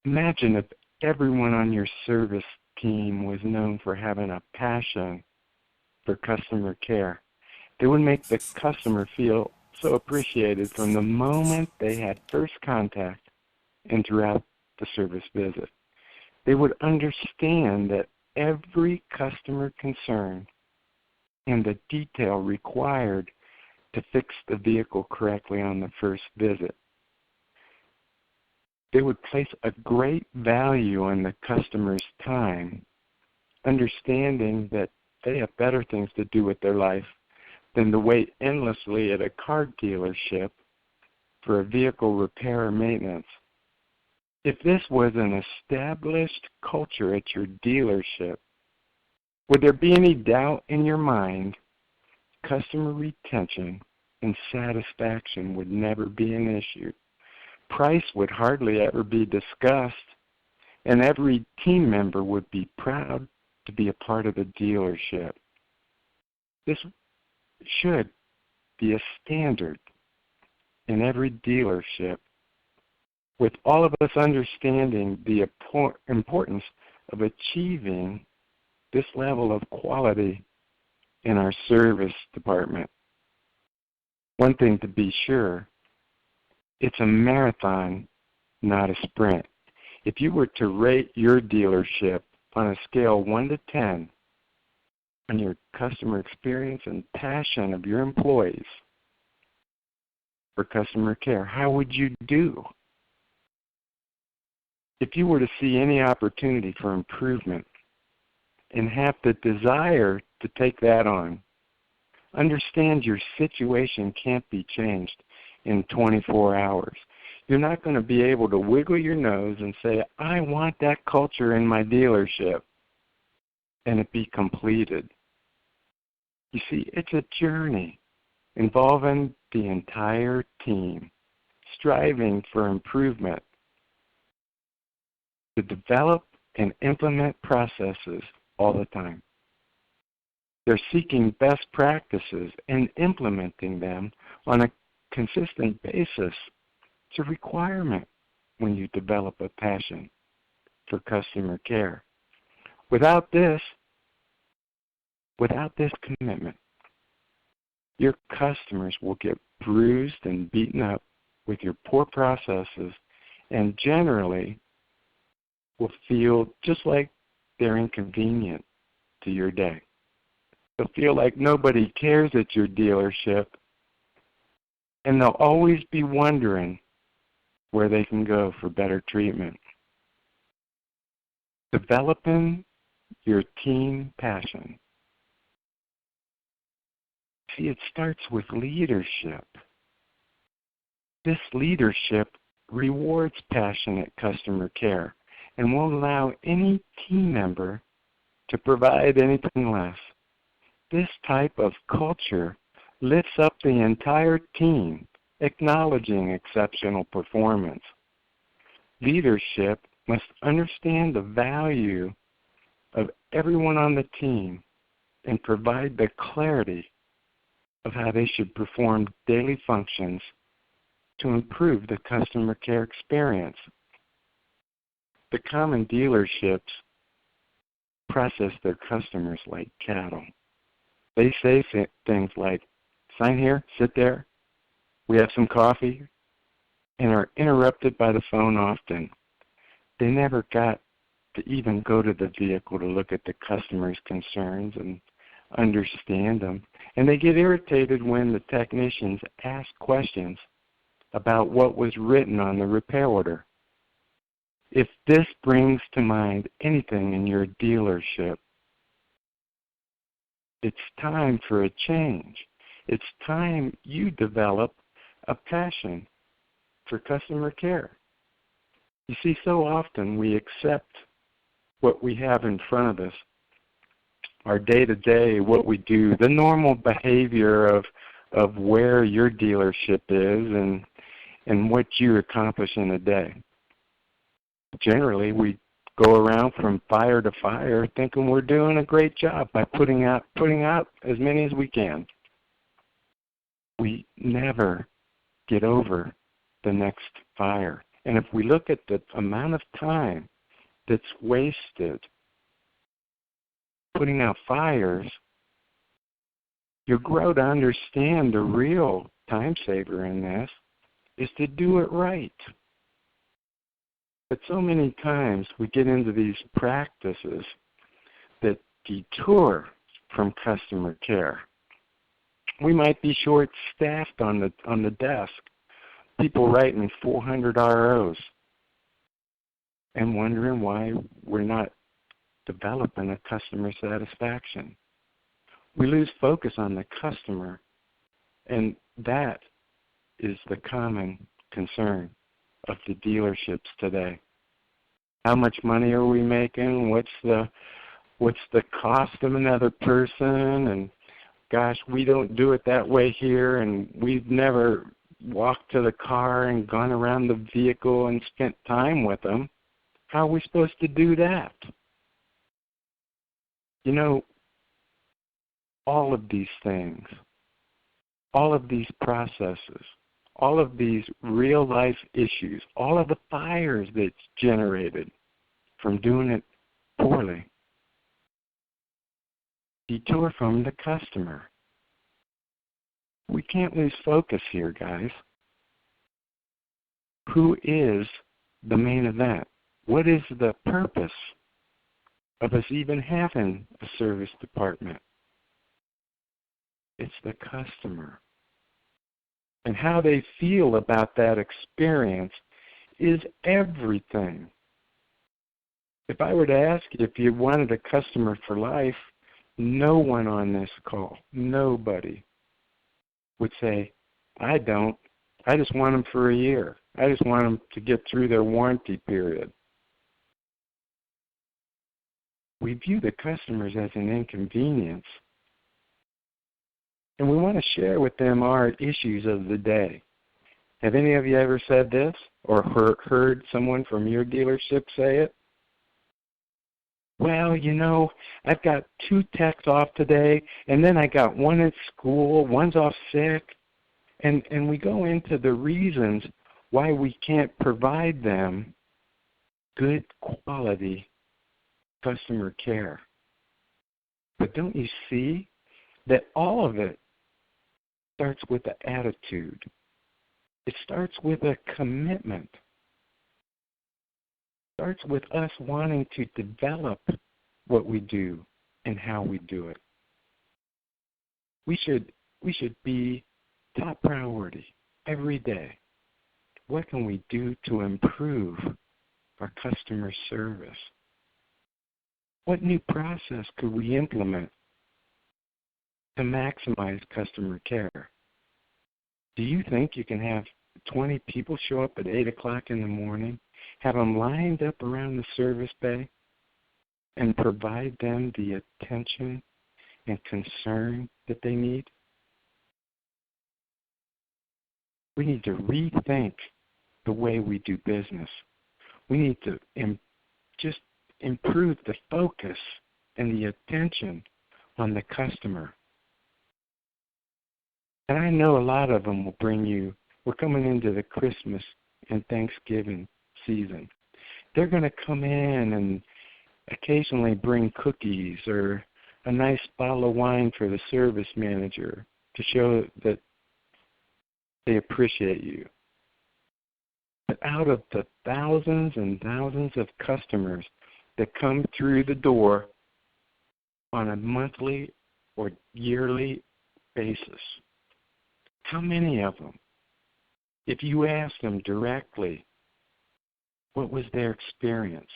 Imagine if everyone on your service team was known for having a passion for customer care. It would make the customer feel so appreciated from the moment they had first contact and throughout the service visit. They would understand that every customer concern and the detail required to fix the vehicle correctly on the first visit. They would place a great value on the customer's time, understanding that they have better things to do with their life than to wait endlessly at a car dealership for a vehicle repair or maintenance. If this was an established culture at your dealership, would there be any doubt in your mind customer retention and satisfaction would never be an issue? Price would hardly ever be discussed, and every team member would be proud to be a part of the dealership. This should be a standard in every dealership, with all of us understanding the importance of achieving this level of quality in our service department. One thing to be sure, it's a marathon, not a sprint. If you were to rate your dealership on a scale 1 to 10 on your customer experience and passion of your employees for customer care, how would you do? If you were to see any opportunity for improvement and have the desire to take that on, understand your situation can't be changed in 24 hours. You're not going to be able to wiggle your nose and say, I want that culture in my dealership, and it be completed. You see, it's a journey involving the entire team, striving for improvement, to develop and implement processes all the time. They're seeking best practices and implementing them on a consistent basis. It's a requirement when you develop a passion for customer care. Without this commitment, your customers will get bruised and beaten up with your poor processes and generally will feel just like they're inconvenient to your day. They'll feel like nobody cares at your dealership, and they'll always be wondering where they can go for better treatment. Developing your team passion. See, it starts with leadership. This leadership rewards passionate customer care and won't allow any team member to provide anything less. This type of culture lifts up the entire team, acknowledging exceptional performance. Leadership must understand the value of everyone on the team and provide the clarity of how they should perform daily functions to improve the customer care experience. The common dealerships process their customers like cattle. They say things like, sign here, sit there, we have some coffee, and are interrupted by the phone often. They never got to even go to the vehicle to look at the customer's concerns and understand them. And they get irritated when the technicians ask questions about what was written on the repair order. If this brings to mind anything in your dealership, it's time for a change. It's time you develop a passion for customer care. You see, so often we accept what we have in front of us, our day-to-day, what we do, the normal behavior of where your dealership is and what you accomplish in a day. Generally, we go around from fire to fire thinking we're doing a great job by putting out as many as we can. We never get over the next fire. And if we look at the amount of time that's wasted putting out fires, you'll grow to understand the real time saver in this is to do it right. But so many times we get into these practices that detour from customer care. We might be short-staffed on the desk, people writing 400 ROs, and wondering why we're not developing a customer satisfaction. We lose focus on the customer, and that is the common concern of the dealerships today. How much money are we making? What's the cost of another person? And gosh, we don't do it that way here, and we've never walked to the car and gone around the vehicle and spent time with them. How are we supposed to do that? You know, all of these things, all of these processes, all of these real-life issues, all of the fires that's generated from doing it poorly, detour from the customer. We can't lose focus here, guys. Who is the main event? What is the purpose of us even having a service department? It's the customer. And how they feel about that experience is everything. If I were to ask you if you wanted a customer for life, no one on this call, nobody, would say, I don't. I just want them for a year. I just want them to get through their warranty period. We view the customers as an inconvenience, and we want to share with them our issues of the day. Have any of you ever said this or heard someone from your dealership say it? Well, you know, I've got 2 techs off today, and then I got 1 at school, 1's off sick. And we go into the reasons why we can't provide them good quality customer care. But don't you see that all of it starts with an attitude? It starts with a commitment. It starts with us wanting to develop what we do and how we do it. We should be top priority every day. What can we do to improve our customer service? What new process could we implement to maximize customer care? Do you think you can have 20 people show up at 8 o'clock in the morning, have them lined up around the service bay, and provide them the attention and concern that they need? We need to rethink the way we do business. We need to just improve the focus and the attention on the customer. And I know a lot of them will bring you, we're coming into the Christmas and Thanksgiving season. They're going to come in and occasionally bring cookies or a nice bottle of wine for the service manager to show that they appreciate you. But out of the thousands and thousands of customers that come through the door on a monthly or yearly basis, how many of them, if you ask them directly, what was their experience?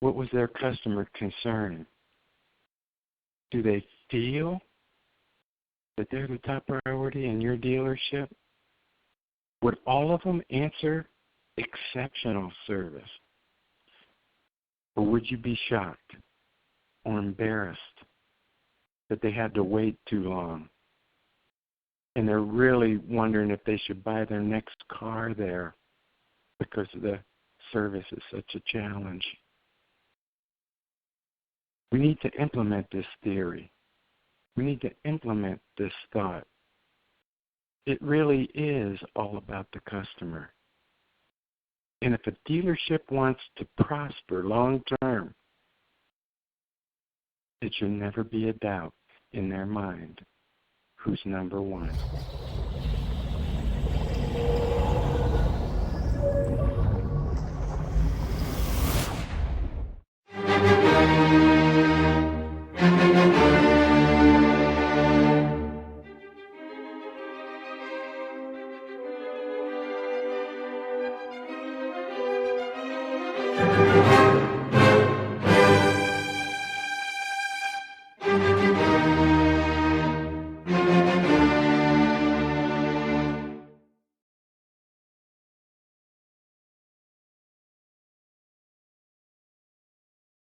What was their customer concern? Do they feel that they're the top priority in your dealership? Would all of them answer exceptional service? Or would you be shocked or embarrassed that they had to wait too long and they're really wondering if they should buy their next car there because the service is such a challenge? We need to implement this theory. We need to implement this thought. It really is all about the customer. And if a dealership wants to prosper long term, it should never be a doubt in their mind who's number one.